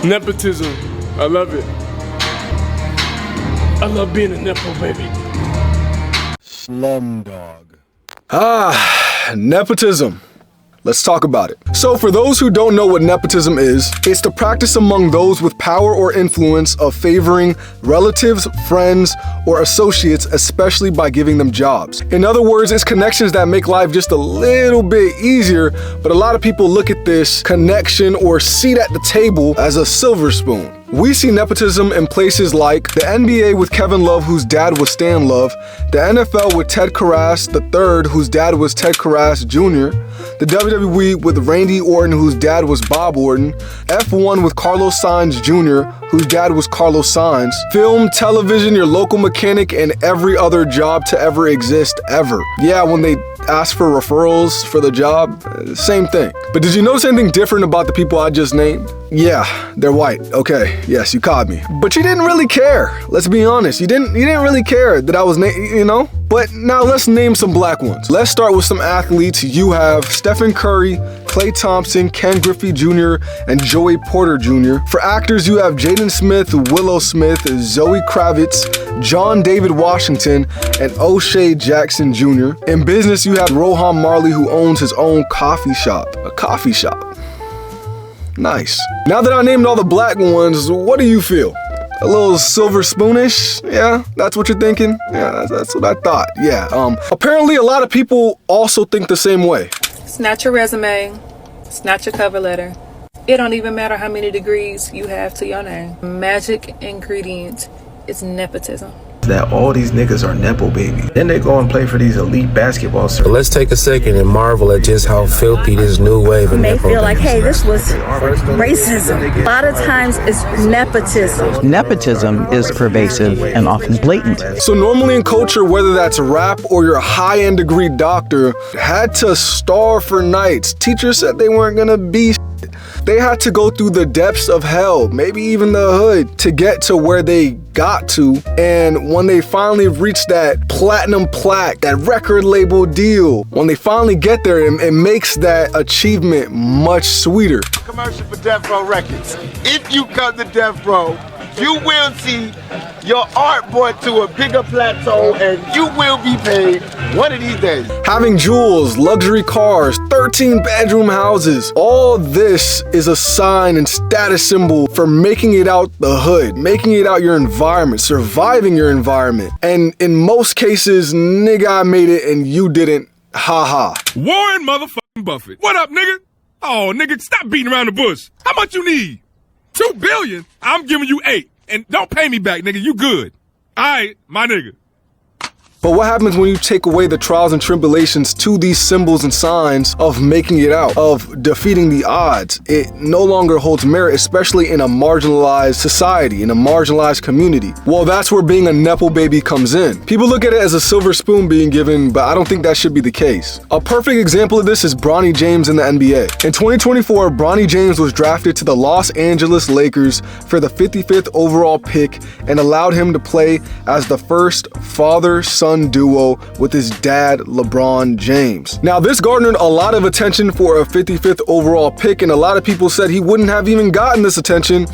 Nepotism. I love it. I love being a Nepo baby. Slumdog. Nepotism. Let's talk about it. So for those who don't know what nepotism is, it's the practice among those with power or influence of favoring relatives, friends, or associates, especially by giving them jobs. In other words, it's connections that make life just a little bit easier, but a lot of people look at this connection or seat at the table as a silver spoon. We see nepotism in places like the NBA with Kevin Love, whose dad was Stan Love, the NFL with Ted Karras III, whose dad was Ted Karras Jr., the WWE with Randy Orton, whose dad was Bob Orton, F1 with Carlos Sainz Jr., whose dad was Carlos Sainz, film, television, your local mechanic, and every other job to ever exist ever. Yeah, when they ask for referrals for the job, same thing. But did you notice anything different about the people I just named? Yeah, they're white. Okay, yes, you caught me. But you didn't really care. Let's be honest. You didn't really care that I was, But now let's name some black ones. Let's start with some athletes. You have Stephen Curry, Klay Thompson, Ken Griffey Jr., and Joey Porter Jr. For actors, you have Jaden Smith, Willow Smith, Zoe Kravitz, John David Washington, and O'Shea Jackson Jr. In business, you have Rohan Marley, who owns his own coffee shop. A coffee shop. Nice. Now that I named all the black ones, what do you feel? A little silver spoonish? Yeah, that's what you're thinking? Yeah, that's what I thought. Yeah, apparently a lot of people also think the same way. It's not your resume. It's not your cover letter. It don't even matter how many degrees you have to your name. Magic ingredient is nepotism. That all these niggas are Nepo babies. Then they go and play for these elite basketball circles. Let's take a second and marvel at just how filthy this new wave of may Nepo feel like, babies hey, are. this was racism. A lot of times it's nepotism. Nepotism is pervasive and often blatant. So normally in culture, whether that's rap or your high-end degree doctor, had to starve for nights. Teachers said they weren't gonna be They had to go through the depths of hell, maybe even the hood, to get to where they got to. And when they finally reached that platinum plaque, that record label deal, when they finally get there, it makes that achievement much sweeter. Commercial for Death Row Records. If you come to Death Row, you will see your art brought to a bigger plateau and you will be paid one of these days. Having jewels, luxury cars, 13-bedroom houses, all this is a sign and status symbol for making it out the hood, making it out your environment, surviving your environment. And in most cases, nigga, I made it and you didn't. Ha ha. Warren motherfucking Buffett. What up, nigga? Oh, nigga, stop beating around the bush. How much you need? $2 billion? I'm giving you 8. And don't pay me back, nigga. You good. All right, my nigga. But what happens when you take away the trials and tribulations to these symbols and signs of making it out, of defeating the odds? It no longer holds merit, especially in a marginalized society, in a marginalized community. Well, that's where being a Nepo baby comes in. People look at it as a silver spoon being given, but I don't think that should be the case. A perfect example of this is Bronny James in the NBA. In 2024, Bronny James was drafted to the Los Angeles Lakers for the 55th overall pick and allowed him to play as the first father-son duo with his dad, LeBron James. Now, this garnered a lot of attention for a 55th overall pick, and a lot of people said he wouldn't have even gotten this attention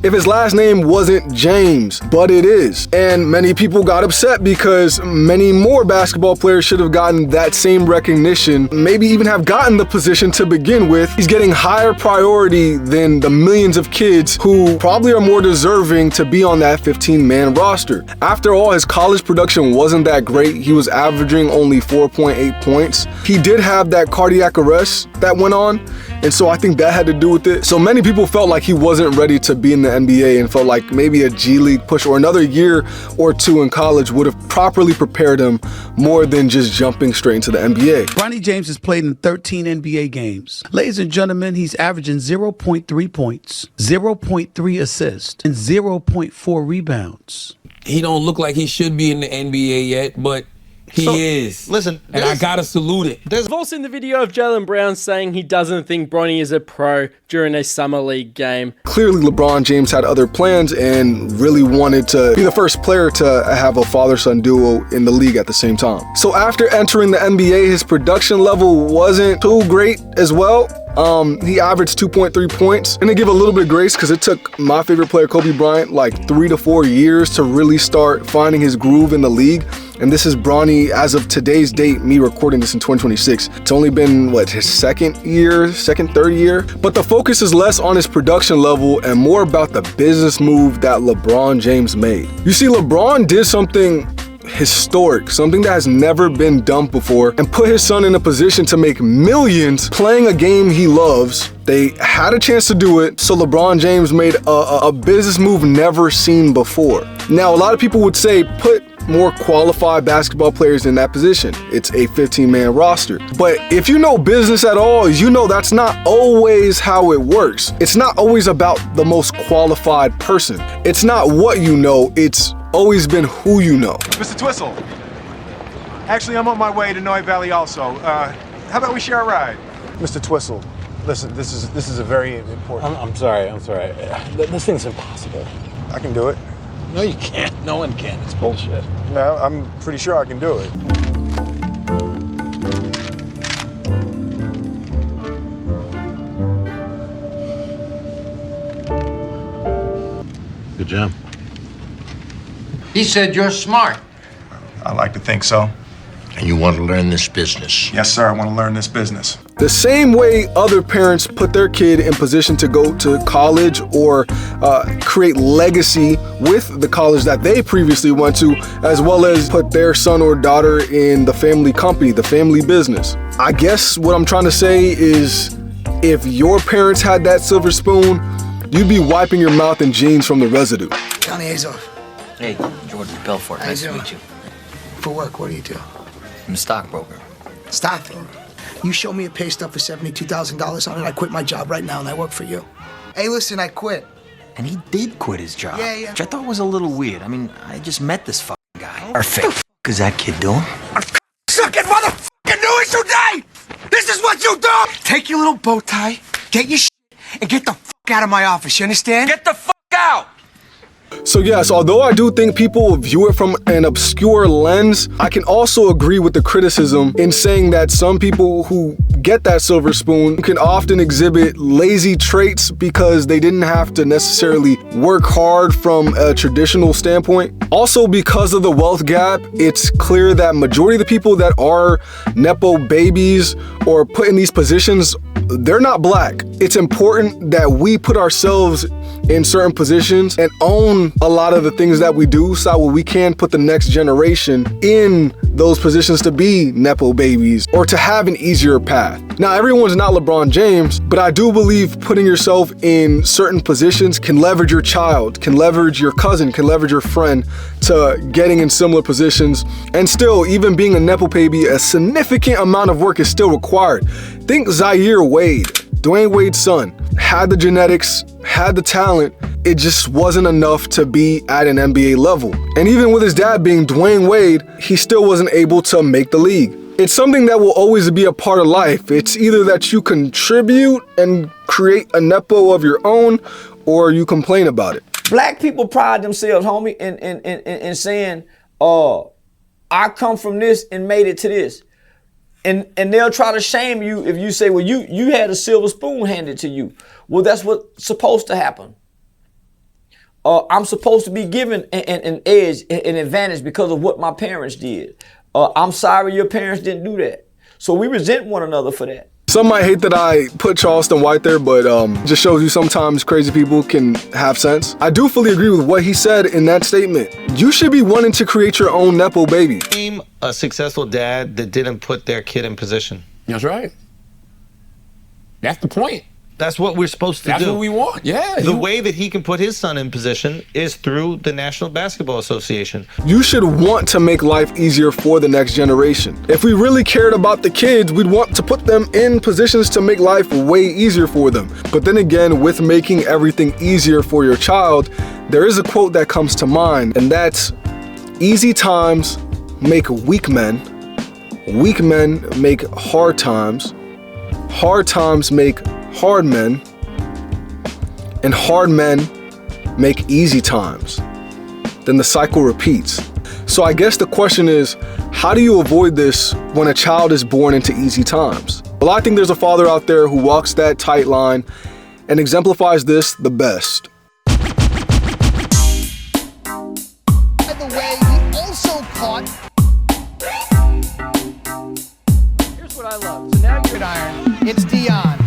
if his last name wasn't James, but it is. And many people got upset because many more basketball players should have gotten that same recognition, maybe even have gotten the position to begin with. He's getting higher priority than the millions of kids who probably are more deserving to be on that 15-man roster. After all, his college production wasn't that great. He was averaging only 4.8 points. He did have that cardiac arrest that went on, and so I think that had to do with it. So many people felt like he wasn't ready to be in the NBA and felt like maybe a G League push or another year or two in college would have properly prepared him more than just jumping straight into the NBA. Bronny James has played in 13 NBA games. Ladies and gentlemen, he's averaging 0.3 points, 0.3 assists, and 0.4 rebounds. He don't look like he should be in the NBA yet, but he is. Listen, and I gotta salute it. I've also seen the video of Jaylen Brown saying he doesn't think Bronny is a pro during a summer league game. Clearly, LeBron James had other plans and really wanted to be the first player to have a father-son duo in the league at the same time. So after entering the NBA, his production level wasn't too great as well. He averaged 2.3 points. And to give a little bit of grace, because it took my favorite player, Kobe Bryant, like 3 to 4 years to really start finding his groove in the league. And this is Bronny, as of today's date, me recording this in 2026. It's only been, his third year? But the focus is less on his production level and more about the business move that LeBron James made. You see, LeBron did something historic, something that has never been done before, and put his son in a position to make millions playing a game he loves. They had a chance to do it, so LeBron James made a business move never seen before. Now, a lot of people would say, put more qualified basketball players in that position. It's a 15-man roster. But if you know business at all, you know that's not always how it works. It's not always about the most qualified person. It's not what you know, it's always been who you know. Mr. Twistle, actually I'm on my way to Noy Valley also. How about we share a ride? Mr. Twistle, listen, this is a very important... I'm sorry. This thing's impossible. I can do it. No, you can't. No one can. It's bullshit. No, I'm pretty sure I can do it. Good job. He said you're smart. I like to think so. And you want to learn this business? Yes, sir, I want to learn this business. The same way other parents put their kid in position to go to college or create legacy with the college that they previously went to, as well as put their son or daughter in the family company, the family business. I guess what I'm trying to say is, if your parents had that silver spoon, you'd be wiping your mouth in jeans from the residue. Johnny Azov. Hey, George Belfort. Nice to meet you. For work, what do you do? I'm a stockbroker. Stockbroker? You show me a pay stub for $72,000 on it, I quit my job right now and I work for you. Hey, listen, I quit. And he did quit his job. Yeah. Which I thought was a little weird. I mean, I just met this fucking guy. Perfect. What the is that kid doing? Sucking motherfucking news today! This is what you do! Take your little bow tie, get your shit, and get the fuck out of my office, you understand? Get the fuck out! So yes, although I do think people view it from an obscure lens, I can also agree with the criticism in saying that some people who get that silver spoon can often exhibit lazy traits because they didn't have to necessarily work hard from a traditional standpoint. Also, because of the wealth gap, it's clear that majority of the people that are Nepo babies or put in these positions, they're not black. It's important that we put ourselves in certain positions and own a lot of the things that we do so that we can put the next generation in those positions to be Nepo babies or to have an easier path. Now, everyone's not LeBron James, but I do believe putting yourself in certain positions can leverage your child, can leverage your cousin, can leverage your friend to getting in similar positions. And still, even being a Nepo baby, a significant amount of work is still required. Think Zaire Wade, Dwayne Wade's son, had the genetics, had the talent, it just wasn't enough to be at an NBA level. And even with his dad being Dwayne Wade, he still wasn't able to make the league. It's something that will always be a part of life. It's either that you contribute and create a Nepo of your own, or you complain about it. Black people pride themselves, homie, in saying, I come from this and made it to this. And they'll try to shame you if you say, well, you had a silver spoon handed to you. Well, that's what's supposed to happen. I'm supposed to be given an edge, an advantage because of what my parents did. I'm sorry your parents didn't do that. So we resent one another for that. Some might hate that I put Charleston White there, but just shows you sometimes crazy people can have sense. I do fully agree with what he said in that statement. You should be wanting to create your own Nepo baby. Name a successful dad that didn't put their kid in position. That's right. That's the point. That's what we're supposed to do. That's what we want, yeah. The way that he can put his son in position is through the National Basketball Association. You should want to make life easier for the next generation. If we really cared about the kids, we'd want to put them in positions to make life way easier for them. But then again, with making everything easier for your child, there is a quote that comes to mind, and that's, easy times make weak men make hard times make hard men, and hard men make easy times. Then the cycle repeats. So I guess the question is, how do you avoid this when a child is born into easy times? Well, I think there's a father out there who walks that tight line and exemplifies this the best. By the way, he also caught. Here's what I love. So now you're Iron. It's Deion.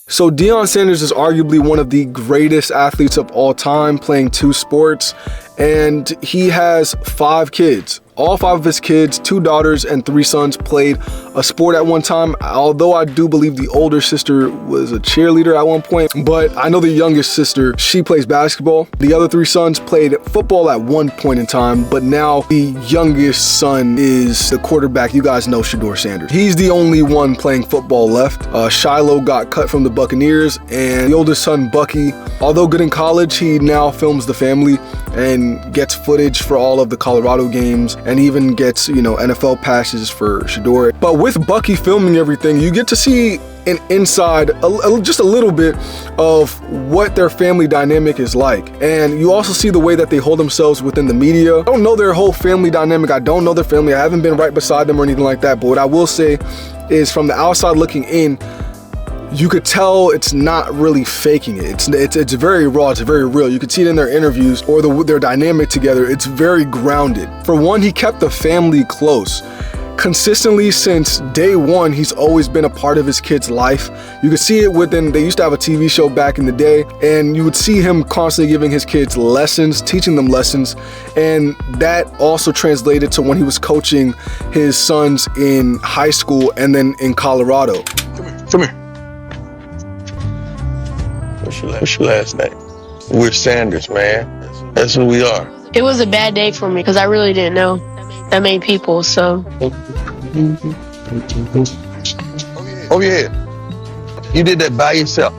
So Deion Sanders is arguably one of the greatest athletes of all time, playing 2 sports, and he has 5 kids. All 5 of his kids, 2 daughters and 3 sons, played a sport at one time, although I do believe the older sister was a cheerleader at one point. But I know the youngest sister, she plays basketball. The other 3 sons played football at one point in time, but now the youngest son is the quarterback. You guys know Deion Sanders. He's the only one playing football left. Shiloh got cut from the Buccaneers, and the oldest son, Bucky, although good in college, he now films the family and gets footage for all of the Colorado games, and even gets, NFL passes for Shedeur. But with Bucky filming everything, you get to see an inside, just a little bit of what their family dynamic is like. And you also see the way that they hold themselves within the media. I don't know their whole family dynamic. I don't know their family. I haven't been right beside them or anything like that. But what I will say is, from the outside looking in, you could tell it's not really faking it. It's very raw, it's very real. You could see it in their interviews or their dynamic together. It's very grounded. For one, he kept the family close. Consistently since day one, he's always been a part of his kid's life. You could see it within, they used to have a TV show back in the day, and you would see him constantly giving his kids lessons, teaching them lessons, and that also translated to when he was coaching his sons in high school and then in Colorado. Come here. What's your last name? We're Sanders, man. That's who we are. It was a bad day for me because I really didn't know that many people, so. Oh yeah, you did that by yourself.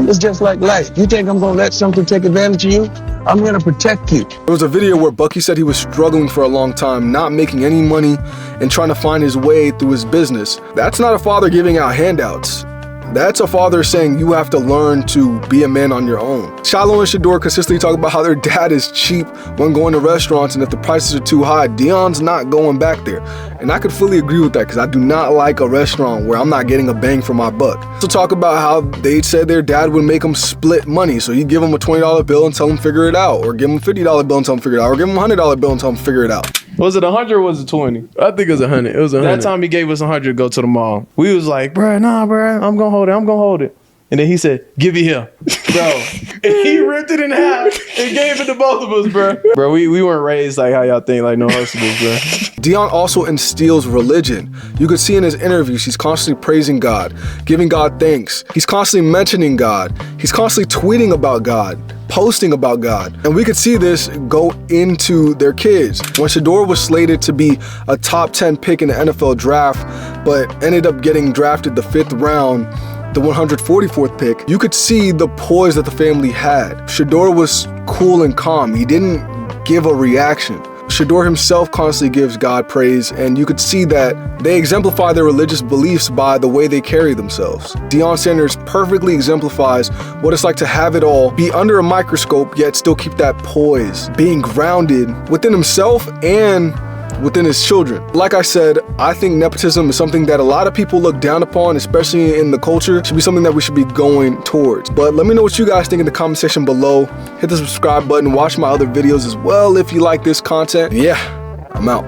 It's just like life. You think I'm gonna let something take advantage of you? I'm gonna protect you. There was a video where Bucky said he was struggling for a long time, not making any money and trying to find his way through his business. That's not a father giving out handouts. That's a father saying you have to learn to be a man on your own. Shiloh and Shedeur consistently talk about how their dad is cheap when going to restaurants, and if the prices are too high, Deion's not going back there. And I could fully agree with that, because I do not like a restaurant where I'm not getting a bang for my buck. So talk about how they said their dad would make them split money. So he'd give them a $20 bill and tell them figure it out, or give them a $50 bill and tell them figure it out, or give them a $100 bill and tell them figure it out. Was it 100 or was it 20? I think it was 100. It was 100. That time he gave us 100 to go to the mall. We was like, bruh, nah, bruh, I'm gonna hold it. And then he said, give it here. Bro, and he ripped it in half and gave it to both of us, bro. Bro, we weren't raised like how y'all think, like no hustles, bro. Deion also instills religion. You could see in his interviews, he's constantly praising God, giving God thanks. He's constantly mentioning God. He's constantly tweeting about God, posting about God. And we could see this go into their kids. When Shedeur was slated to be a top 10 pick in the NFL draft, but ended up getting drafted the 5th round, the 144th pick, you could see the poise that the family had. Shedeur was cool and calm. He didn't give a reaction. Shedeur himself constantly gives God praise, and you could see that they exemplify their religious beliefs by the way they carry themselves. Deion Sanders perfectly exemplifies what it's like to have it all, be under a microscope, yet still keep that poise, being grounded within himself and within his children. Like I said, I think nepotism is something that a lot of people look down upon, especially in the culture. It should be something that we should be going towards. But let me know what you guys think in the comment section below. Hit the subscribe button, watch my other videos as well if you like this content. Yeah, I'm out.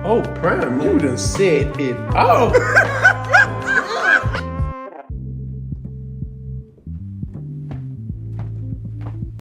Oh, Prime, you done said it all.